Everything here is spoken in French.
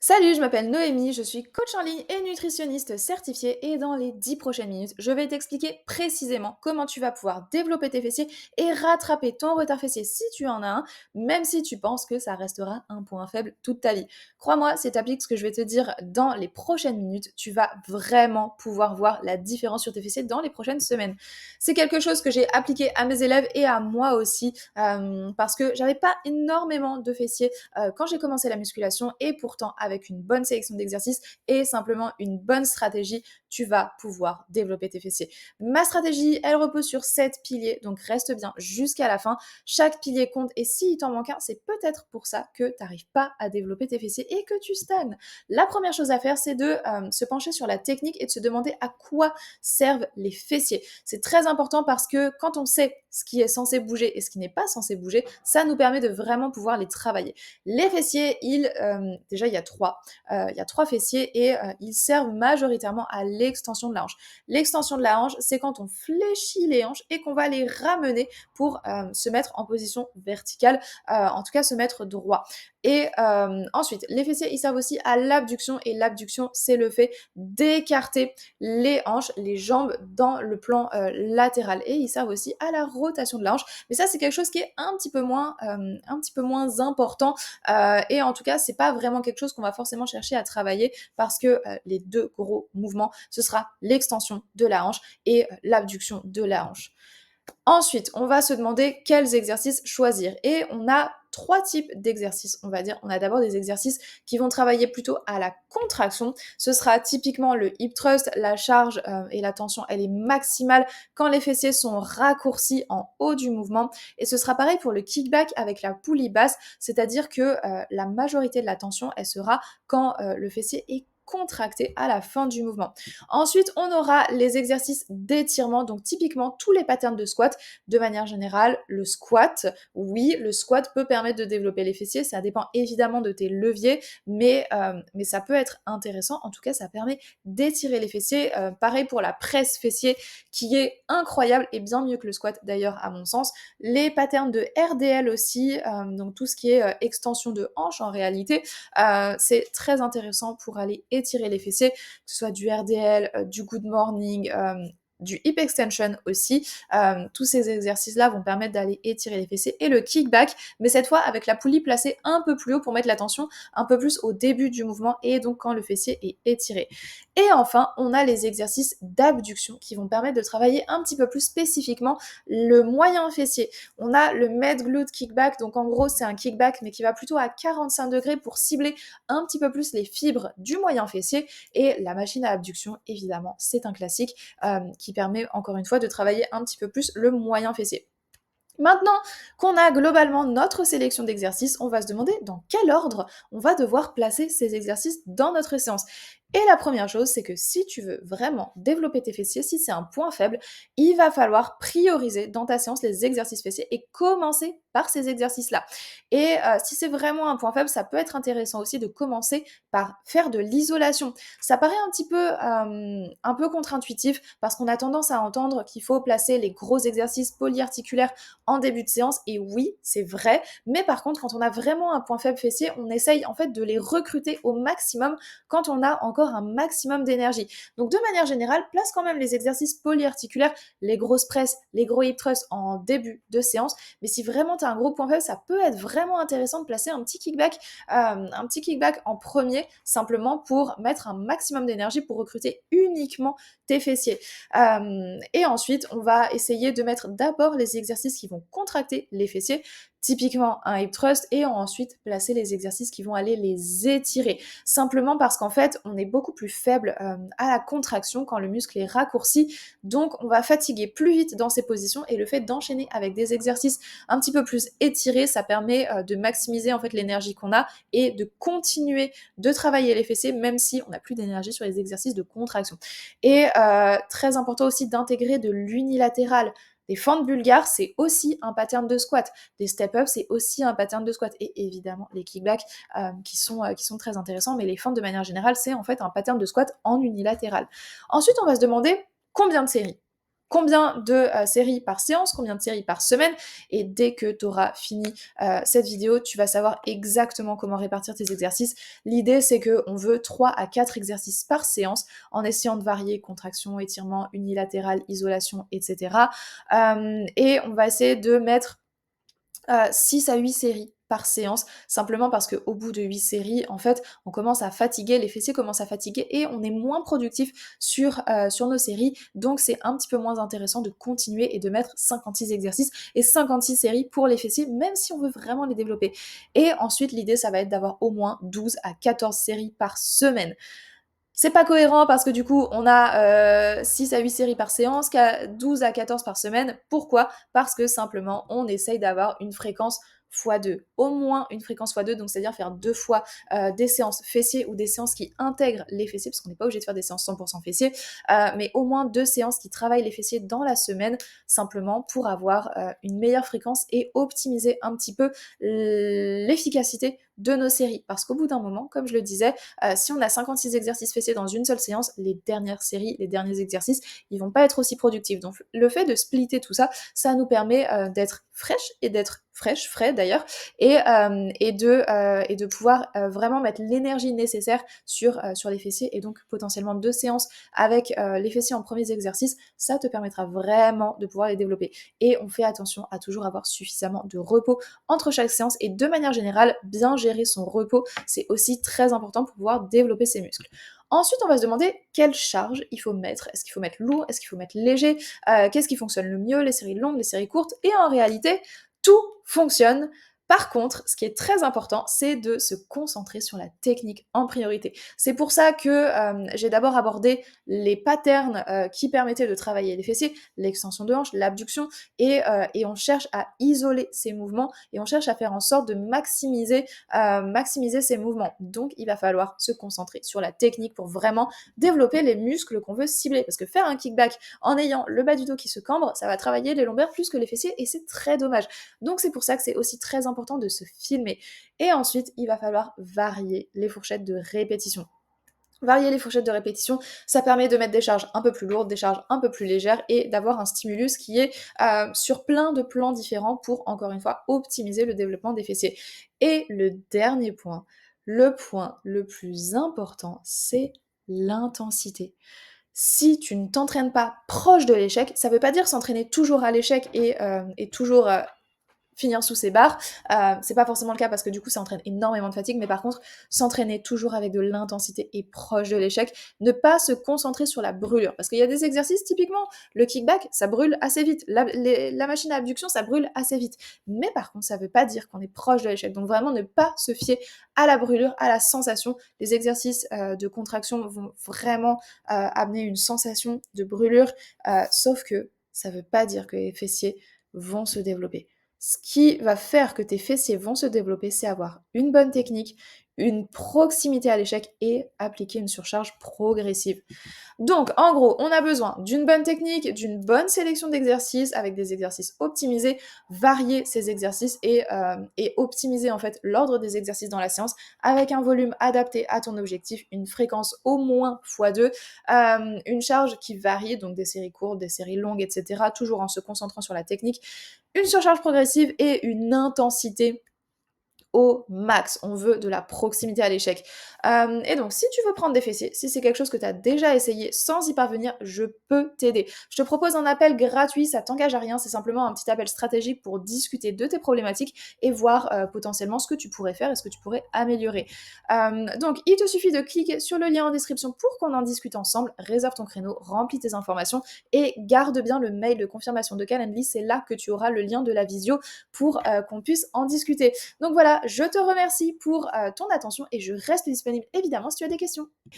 Salut, je m'appelle Noémie, je suis coach en ligne et nutritionniste certifiée et dans les 10 prochaines minutes, je vais t'expliquer précisément comment tu vas pouvoir développer tes fessiers et rattraper ton retard fessier si tu en as un, même si tu penses que ça restera un point faible toute ta vie. Crois-moi, si tu appliques ce que je vais te dire dans les prochaines minutes, tu vas vraiment pouvoir voir la différence sur tes fessiers dans les prochaines semaines. C'est quelque chose que j'ai appliqué à mes élèves et à moi aussi parce que j'avais pas énormément de fessiers quand j'ai commencé la musculation et pourtant avec une bonne sélection d'exercices et simplement une bonne stratégie, tu vas pouvoir développer tes fessiers. Ma stratégie, elle repose sur 7 piliers, donc reste bien jusqu'à la fin. Chaque pilier compte et s'il t'en manque un, c'est peut-être pour ça que tu n'arrives pas à développer tes fessiers et que tu stagnes. La première chose à faire, c'est de se pencher sur la technique et de se demander à quoi servent les fessiers. C'est très important parce que quand on sait ce qui est censé bouger et ce qui n'est pas censé bouger, ça nous permet de vraiment pouvoir les travailler. Les fessiers, déjà il y a trois fessiers et ils servent majoritairement à l'extension de la hanche. L'extension de la hanche, c'est quand on fléchit les hanches et qu'on va les ramener pour se mettre en position verticale, en tout cas se mettre droit. Et ensuite, les fessiers, ils servent aussi à l'abduction et l'abduction, c'est le fait d'écarter les hanches, les jambes dans le plan latéral et ils servent aussi à la rotation de la hanche. Mais ça, c'est quelque chose qui est un petit peu moins important et en tout cas, c'est pas vraiment quelque chose qu'on va forcément chercher à travailler parce que les deux gros mouvements, ce sera l'extension de la hanche et l'abduction de la hanche. Ensuite, on va se demander quels exercices choisir. Et on a trois types d'exercices, on va dire. On a d'abord des exercices qui vont travailler plutôt à la contraction. Ce sera typiquement le hip thrust, la charge et la tension, elle est maximale quand les fessiers sont raccourcis en haut du mouvement. Et ce sera pareil pour le kickback avec la poulie basse, c'est-à-dire que la majorité de la tension, elle sera quand le fessier est contracté à la fin du mouvement. Ensuite, on aura les exercices d'étirement, donc typiquement tous les patterns de squat. De manière générale, le squat, oui, le squat peut permettre de développer les fessiers, ça dépend évidemment de tes leviers, mais ça peut être intéressant, en tout cas ça permet d'étirer les fessiers. Pareil pour la presse fessier qui est incroyable et bien mieux que le squat d'ailleurs à mon sens. Les patterns de RDL aussi, donc tout ce qui est extension de hanche en réalité, c'est très intéressant pour aller étirer les fessiers, que ce soit du RDL, du good morning, du hip extension aussi. Tous ces exercices-là vont permettre d'aller étirer les fessiers et le kickback, mais cette fois avec la poulie placée un peu plus haut pour mettre la tension un peu plus au début du mouvement et donc quand le fessier est étiré. Et enfin, on a les exercices d'abduction qui vont permettre de travailler un petit peu plus spécifiquement le moyen fessier. On a le med glute kickback, donc en gros c'est un kickback mais qui va plutôt à 45 degrés pour cibler un petit peu plus les fibres du moyen fessier et la machine à abduction évidemment c'est un classique qui permet encore une fois de travailler un petit peu plus le moyen fessier. Maintenant qu'on a globalement notre sélection d'exercices, on va se demander dans quel ordre on va devoir placer ces exercices dans notre séance. Et la première chose, c'est que si tu veux vraiment développer tes fessiers, si c'est un point faible, il va falloir prioriser dans ta séance les exercices fessiers et commencer par ces exercices-là. Et si c'est vraiment un point faible, ça peut être intéressant aussi de commencer par faire de l'isolation. Ça paraît un peu contre-intuitif parce qu'on a tendance à entendre qu'il faut placer les gros exercices polyarticulaires en début de séance. Et oui, c'est vrai. Mais par contre, quand on a vraiment un point faible fessier, on essaye en fait de les recruter au maximum quand on a encore un maximum d'énergie. Donc de manière générale, place quand même les exercices polyarticulaires, les grosses presses, les gros hip thrusts en début de séance. Mais si vraiment tu as un gros point faible, ça peut être vraiment intéressant de placer un petit kickback en premier, simplement pour mettre un maximum d'énergie pour recruter uniquement tes fessiers. Et ensuite, on va essayer de mettre d'abord les exercices qui vont contracter les fessiers, typiquement un hip thrust, et ensuite placer les exercices qui vont aller les étirer. Simplement parce qu'en fait, on est beaucoup plus faible à la contraction quand le muscle est raccourci, donc on va fatiguer plus vite dans ces positions et le fait d'enchaîner avec des exercices un petit peu plus étirés, ça permet de maximiser en fait l'énergie qu'on a et de continuer de travailler les fessiers même si on n'a plus d'énergie sur les exercices de contraction. Et très important aussi d'intégrer de l'unilatéral. Des fentes bulgares, c'est aussi un pattern de squat. Des step-up, c'est aussi un pattern de squat. Et évidemment, les kickbacks qui sont très intéressants, mais les fentes de manière générale, c'est en fait un pattern de squat en unilatéral. Ensuite, on va se demander combien de séries. combien de séries par séance, combien de séries par semaine, et dès que tu auras fini cette vidéo, tu vas savoir exactement comment répartir tes exercices. L'idée, c'est qu'on veut 3 à 4 exercices par séance, en essayant de varier contraction, étirement, unilatéral, isolation, etc. Et on va essayer de mettre 6 à 8 séries par séance, simplement parce qu'au bout de 8 séries, en fait, on commence à fatiguer, les fessiers commencent à fatiguer et on est moins productif sur nos séries, donc c'est un petit peu moins intéressant de continuer et de mettre 56 exercices et 56 séries pour les fessiers, même si on veut vraiment les développer. Et ensuite, l'idée, ça va être d'avoir au moins 12 à 14 séries par semaine. C'est pas cohérent parce que du coup, on a 6 à 8 séries par séance, 12 à 14 par semaine. Pourquoi? Parce que simplement, on essaye d'avoir une fréquence x2. Au moins une fréquence x2, donc c'est-à-dire faire 2 fois des séances fessiers ou des séances qui intègrent les fessiers, parce qu'on n'est pas obligé de faire des séances 100% fessiers, mais au moins 2 séances qui travaillent les fessiers dans la semaine, simplement pour avoir une meilleure fréquence et optimiser un petit peu l'efficacité de nos séries. Parce qu'au bout d'un moment, comme je le disais, si on a 56 exercices fessiers dans une seule séance, les dernières séries, les derniers exercices, ils vont pas être aussi productifs. Donc le fait de splitter tout ça, ça nous permet d'être fraîche et d'être frais d'ailleurs, et de pouvoir vraiment mettre l'énergie nécessaire sur les fessiers, et donc potentiellement 2 séances avec les fessiers en premiers exercices, ça te permettra vraiment de pouvoir les développer. Et on fait attention à toujours avoir suffisamment de repos entre chaque séance, et de manière générale, bien gérer son repos, c'est aussi très important pour pouvoir développer ses muscles. Ensuite, on va se demander quelle charge il faut mettre. Est-ce qu'il faut mettre lourd? Est-ce qu'il faut mettre léger? Qu'est-ce qui fonctionne le mieux? Les séries longues, les séries courtes? Et en réalité, tout fonctionne. Par contre, ce qui est très important, c'est de se concentrer sur la technique en priorité. C'est pour ça que j'ai d'abord abordé les patterns qui permettaient de travailler les fessiers, l'extension de hanche, l'abduction, et on cherche à isoler ces mouvements, et on cherche à faire en sorte de maximiser ces mouvements. Donc il va falloir se concentrer sur la technique pour vraiment développer les muscles qu'on veut cibler, parce que faire un kickback en ayant le bas du dos qui se cambre, ça va travailler les lombaires plus que les fessiers, et c'est très dommage. Donc c'est pour ça que c'est aussi très important de se filmer. Et ensuite, il va falloir varier les fourchettes de répétition. Varier les fourchettes de répétition, ça permet de mettre des charges un peu plus lourdes, des charges un peu plus légères, et d'avoir un stimulus qui est sur plein de plans différents pour, encore une fois, optimiser le développement des fessiers. Et le dernier point, le point le plus important, c'est l'intensité. Si tu ne t'entraînes pas proche de l'échec, ça ne veut pas dire s'entraîner toujours à l'échec et toujours finir sous ses barres. C'est pas forcément le cas, parce que du coup ça entraîne énormément de fatigue, mais par contre s'entraîner toujours avec de l'intensité et proche de l'échec, ne pas se concentrer sur la brûlure, parce qu'il y a des exercices, typiquement le kickback, ça brûle assez vite, la machine à abduction, ça brûle assez vite, mais par contre ça veut pas dire qu'on est proche de l'échec. Donc vraiment ne pas se fier à la brûlure, à la sensation. Les exercices de contraction vont vraiment amener une sensation de brûlure, sauf que ça veut pas dire que les fessiers vont se développer. Ce qui va faire que tes fessiers vont se développer, c'est avoir une bonne technique, une proximité à l'échec, et appliquer une surcharge progressive. Donc, en gros, on a besoin d'une bonne technique, d'une bonne sélection d'exercices, avec des exercices optimisés, varier ces exercices, et optimiser en fait l'ordre des exercices dans la séance, avec un volume adapté à ton objectif, une fréquence au moins x2, une charge qui varie, donc des séries courtes, des séries longues, etc., toujours en se concentrant sur la technique, une surcharge progressive et une intensité au max. On veut de la proximité à l'échec. Et donc, si tu veux prendre des fessiers, si c'est quelque chose que tu as déjà essayé sans y parvenir, je peux t'aider. Je te propose un appel gratuit, ça t'engage à rien, c'est simplement un petit appel stratégique pour discuter de tes problématiques et voir potentiellement ce que tu pourrais faire et ce que tu pourrais améliorer. Donc, il te suffit de cliquer sur le lien en description pour qu'on en discute ensemble, réserve ton créneau, remplis tes informations et garde bien le mail de confirmation de Calendly, c'est là que tu auras le lien de la visio pour qu'on puisse en discuter. Donc voilà, je te remercie pour ton attention, et je reste disponible évidemment si tu as des questions.